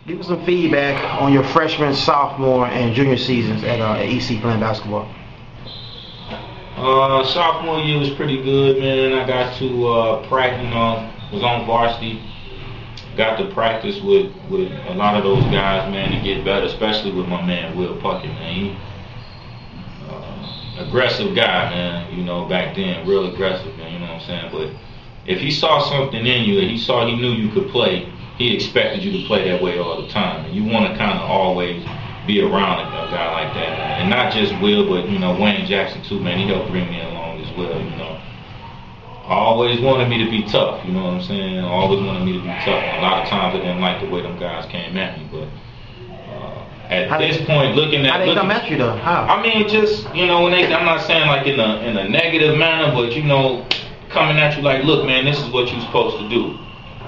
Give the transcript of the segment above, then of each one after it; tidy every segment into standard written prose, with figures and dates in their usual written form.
Give us some feedback on your freshman, sophomore, and junior seasons at EC playing basketball. Sophomore year was pretty good, man. I got to practice, was on varsity. Got to practice with a lot of those guys, man, to get better, especially with my man Will Puckett, man. He aggressive guy, man, back then, real aggressive, man, you know what I'm saying? But if he saw something in you, he knew you could play, he expected you to play that way all the time. And you want to kind of always be around a guy like that, man. And not just Will, but, Wayne Jackson too, man. He helped bring me along as well, I always wanted me to be tough, you know what I'm saying? I always wanted me to be tough. And a lot of times I didn't like the way them guys came at me, but at this point, looking at... How they come at you, though? How? I mean, just, when I'm not saying like in a negative manner, but, coming at you like, look, man, this is what you're supposed to do.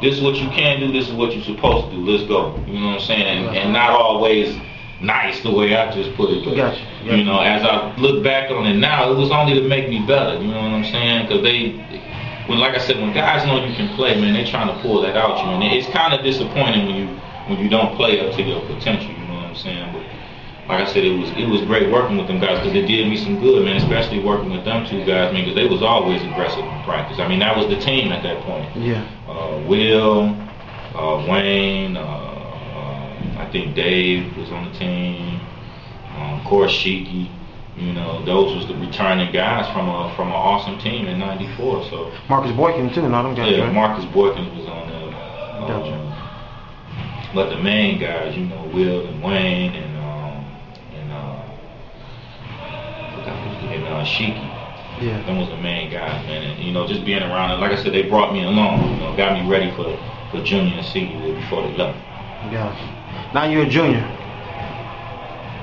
This is what you can do, this is what you're supposed to do. Let's go. You know what I'm saying? And not always nice the way I just put it. But, gotcha. As I look back on it now, it was only to make me better. You know what I'm saying? Because like I said, when guys know you can play, man, they're trying to pull that out you. And it's kind of disappointing when you don't play up to your potential. You know what I'm saying? But like I said, it was great working with them guys because it did me some good, man. Especially working with them two guys, man, because they was always aggressive in practice. I mean, that was the team at that point. Yeah. Will, Wayne, I think Dave was on the team. Of course, Sheiky. Those was the returning guys from an awesome team in '94. So Marcus Boykin too, no, them guys. Yeah, right? Marcus Boykin was on there. But the main guys, Will and Wayne and Sheiky. Yeah. Them was the main guys, man. And just being around it, like I said, they brought me along. Got me ready for junior and senior year before they left. Yeah. Now you're a junior.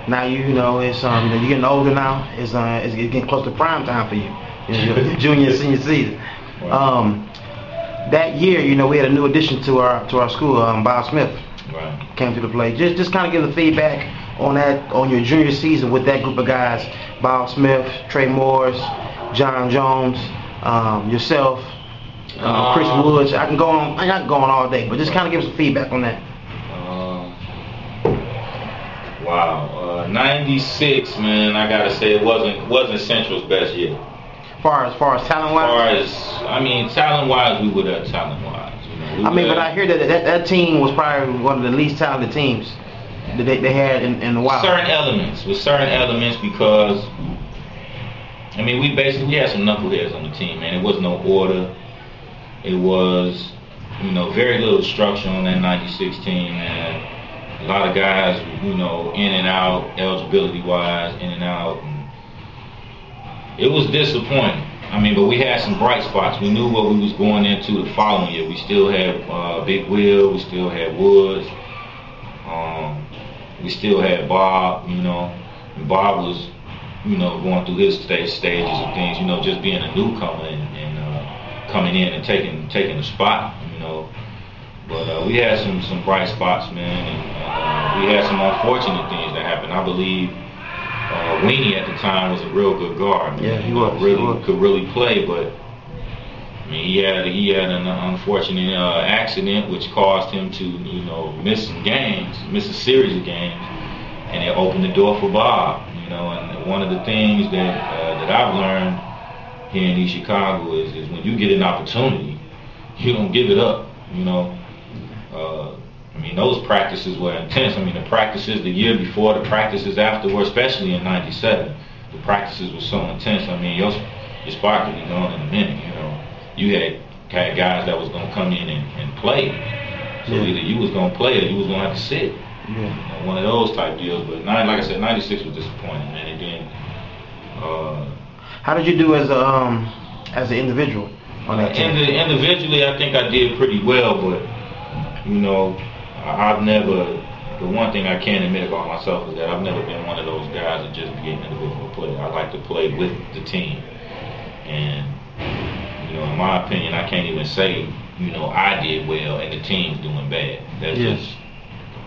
Now it's you're getting older now. It's getting close to prime time for you. Your junior and senior season. Right. That year, we had a new addition to our school, Bob Smith. Right. Came to the play. Just kind of give the feedback on that, on your junior season with that group of guys: Bob Smith, Trey Morris, John Jones, yourself, Chris Woods. I'm not going all day, but just kind of give some feedback on that. Wow, '96, man. I gotta say it wasn't Central's best year. As far as talent wise. Talent wise, we were there talent wise. But I hear that team was probably one of the least talented teams that they had in a while. Certain elements because we had some knuckleheads on the team, man. It was no order. It was very little structure on that '96 team, man. A lot of guys, in and out, eligibility-wise, in and out. And it was disappointing. But we had some bright spots. We knew what we was going into the following year. We still had Big Will. We still had Woods. We still had Bob, And Bob was, going through his stages of things, just being a newcomer and coming in and taking the spot, But we had some bright spots, man, and we had some unfortunate things that happened. I believe Weenie at the time was a real good guard. Man. Yeah, he was. Could really play, but he had an unfortunate accident which caused him to miss a series of games, and it opened the door for Bob. And one of the things that I've learned here in East Chicago is when you get an opportunity, you don't give it up. Those practices were intense. The practices the year before, the practices afterward, especially in '97, the practices were so intense. Your spot could be gone in a minute. You had guys that was gonna come in and play. So either you was gonna play or you was gonna have to sit. Yeah. One of those type deals. But like I said, '96 was disappointing, man. And then, how did you do as an individual on that team? Individually, I think I did pretty well, but I've never. The one thing I can admit about myself is that I've never been one of those guys that just be an individual player. I like to play with the team, and in my opinion, I can't even say I did well and the team's doing bad. That's just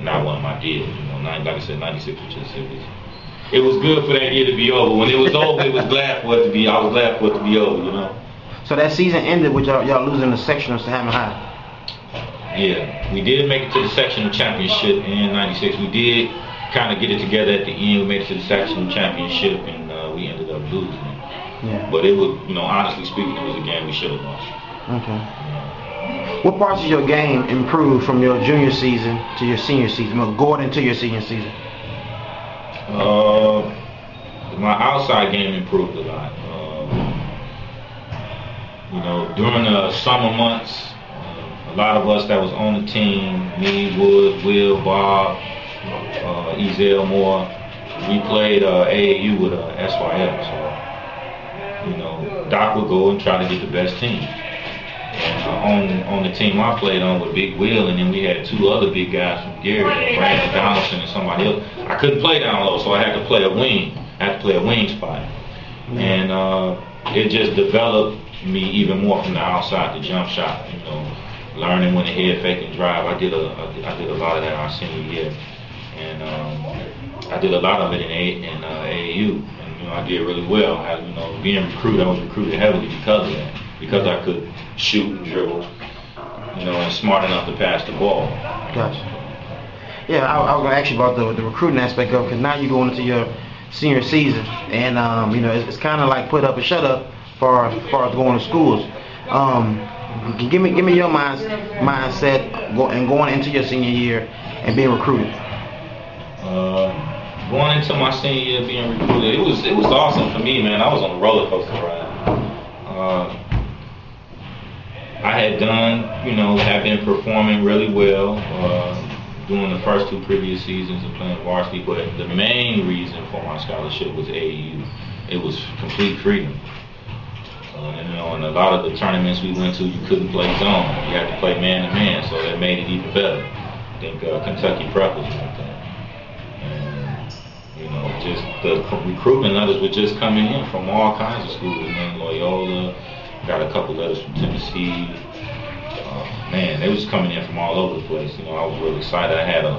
not one of my deals. Like I said, '96 was just it was good for that year to be over. When it was over, I was glad for it to be over. So that season ended with y'all losing the sectionals to Hammond High. Yeah, we did make it to the sectional championship in '96. We did kind of get it together at the end. We made it to the sectional championship, and we ended up losing it. Yeah. But it was, honestly speaking, it was a game we should have lost. Okay. What parts of your game improved from your junior season to your senior season, going into your senior season? My outside game improved a lot. During the summer months, a lot of us that was on the team, me, Wood, Will, Bob, Ezel Moore, we played AAU with SYL. So, Doc would go and try to get the best team. And on the team I played on with Big Will, and then we had two other big guys from Gary, Brandon Donaldson and somebody else. I couldn't play down low, so I had to play a wing. I had to play a wing spot. And it just developed me even more from the outside, the jump shot, learning when to head fake and drive. I did a lot of that our senior year. And I did a lot of it in AAU. And, I did really well. Being recruited, I was recruited heavily because of that. Because I could shoot and dribble, and smart enough to pass the ball. Gotcha. Yeah, I was going to ask you about the recruiting aspect of it, because now you're going into your senior season, and it's kind of like put up and shut up as far as going to schools. Give me your mindset and going into your senior year and being recruited. Going into my senior year being recruited, it was awesome for me, man. I was on a roller coaster ride. I had done, have been performing really well during the first two previous seasons and playing varsity, but the main reason for my scholarship was AAU. It was complete freedom. In a lot of the tournaments we went to, you couldn't play zone. You had to play man-to-man, so that made it even better. I think Kentucky Prep was like that. And, just the recruitment letters were just coming in from all kinds of schools, man. Loyola, got a couple letters from Tennessee. Man, they was coming in from all over the place. I was really excited. I had a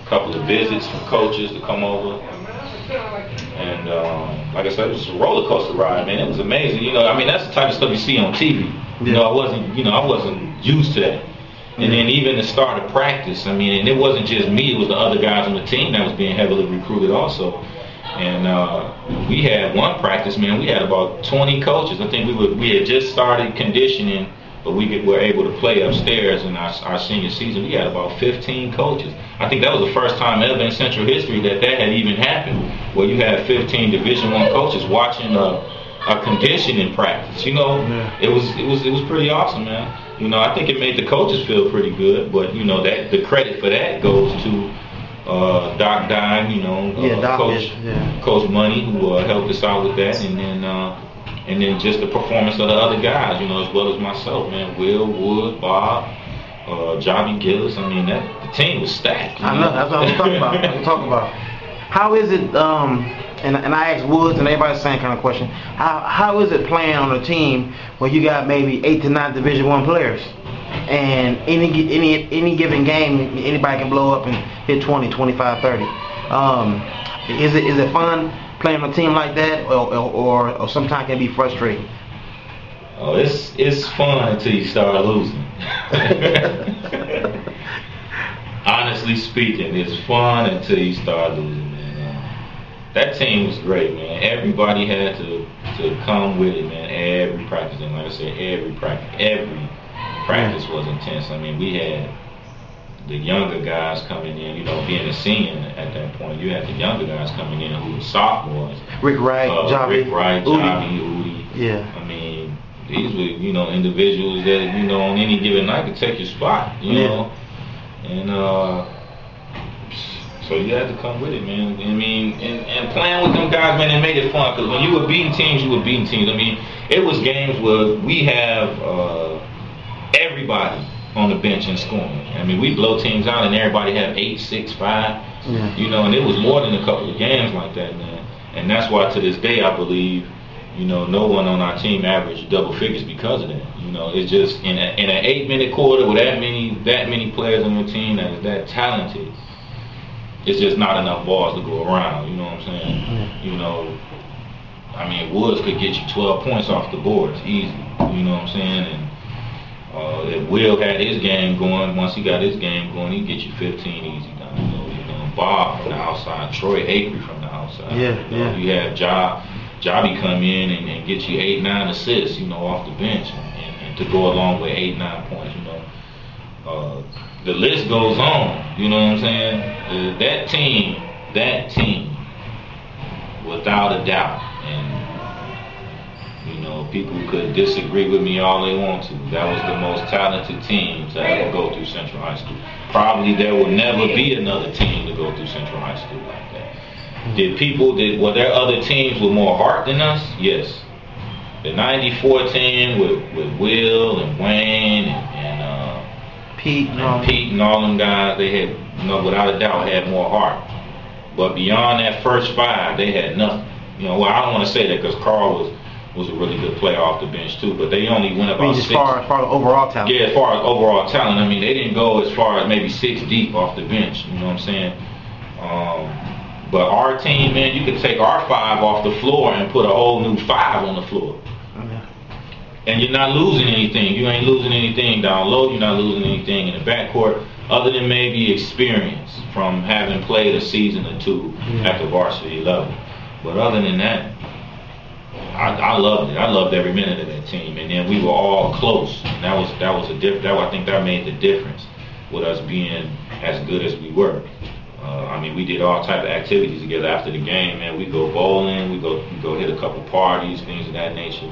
couple of visits from coaches to come over. And like I said, it was a roller coaster ride, man. It was amazing. That's the type of stuff you see on TV. Yeah. I wasn't used to that. And then even the start of practice, and it wasn't just me, it was the other guys on the team that was being heavily recruited also. And we had one practice, man, we had about 20 coaches. I think we had just started conditioning, but we were able to play upstairs in our senior season. We had about 15 coaches. I think that was the first time ever in Central history that had even happened, where you had 15 Division I coaches watching a conditioning practice. Yeah. It was pretty awesome, man. I think it made the coaches feel pretty good, but that the credit for that goes to Doc Dime, Coach Money, who helped us out with that, and then just the performance of the other guys, as well as myself, man. Will, Wood, Bob, Johnny Gillis. The team was stacked. I know, that's what I was talking about. How is it, and I asked Woods and everybody's saying kind of question, how is it playing on a team where you got maybe 8 to 9 Division I players? And any given game, anybody can blow up and hit 20, 25, 30. Is it fun playing on a team like that, or sometimes can be frustrating? Oh, it's fun until you start losing. Honestly speaking, it's fun until you start losing, man. That team was great, man. Everybody had to come with it, man. Every practice, and like I said, every practice was intense. We had the younger guys coming in, being a senior at that point, you had the younger guys coming in who were sophomores. Rick Wright, Javi, Udi. Yeah. These were, individuals that, on any given night could take your spot, know. And so you had to come with it, man. And playing with them guys, man, it made it fun. Because when you were beating teams, you were beating teams. It was games where we have everybody on the bench and scoring. We blow teams out and everybody have 8, 6, 5. Yeah. And it was more than a couple of games like that, man. And that's why to this day I believe, no one on our team averaged double figures because of that. It's just in an 8-minute quarter with that many players on your team that is that talented, it's just not enough balls to go around. You know what I'm saying? Woods could get you 12 points off the boards easy. You know what I'm saying? If Will had his game going, once he got his game going, he'd get you 15 easy down the low. You know, Bob from the outside, Troy Acre from the outside. You have Jobby come in and get you 8, 9 assists, you know, off the bench, and to go along with 8, 9 points, you know. The list goes on, you know what I'm saying? That team, without a doubt, and you know, people could disagree with me all they want to. That was the most talented team to ever go through Central High School. Probably there will never be another team to go through Central High School like that. Were there other teams with more heart than us? Yes. The '94 team with Will and Wayne and Pete and all them guys, they had, you know, without a doubt, had more heart. But beyond that first 5, they had nothing. You know, well, I don't want to say that because Carl was a really good player off the bench too, but they only went about 6. As far as overall talent. Yeah, as far as overall talent. I mean, they didn't go as far as maybe 6 deep off the bench. You know what I'm saying? But our team, man, you could take our 5 off the floor and put a whole new 5 on the floor. And you're not losing anything. You ain't losing anything down low. You're not losing anything in the backcourt, other than maybe experience from having played a season or 2 at the varsity level. But other than that, I loved it. I loved every minute of that team. And then we were all close. And that was I think that made the difference with us being as good as we were. I mean, we did all type of activities together after the game. Man, we go bowling. We go hit a couple parties, things of that nature.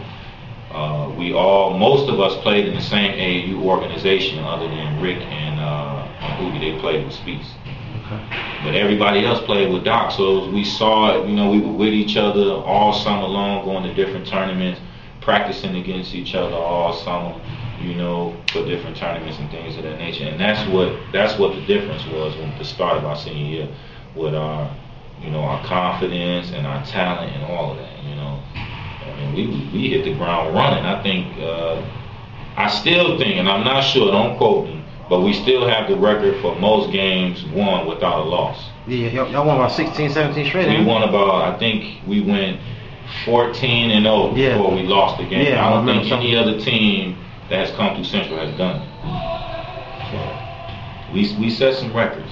Most of us played in the same AAU organization other than Rick and Hoogie. They played with Speaks. But everybody else played with Doc, so we saw it, you know, we were with each other all summer long, going to different tournaments, practicing against each other all summer, you know, for different tournaments and things of that nature. And that's what the difference was when the start of our senior year, with our, you know, our confidence and our talent and all of that, you know. And we hit the ground running. I still think, and I'm not sure, don't quote me, but we still have the record for most games won without a loss. Yeah, y'all won about 16, 17 straight. We won about, I think we went 14-0 before we lost the game. I don't think any other team that has come through Central has done it. So we set some records.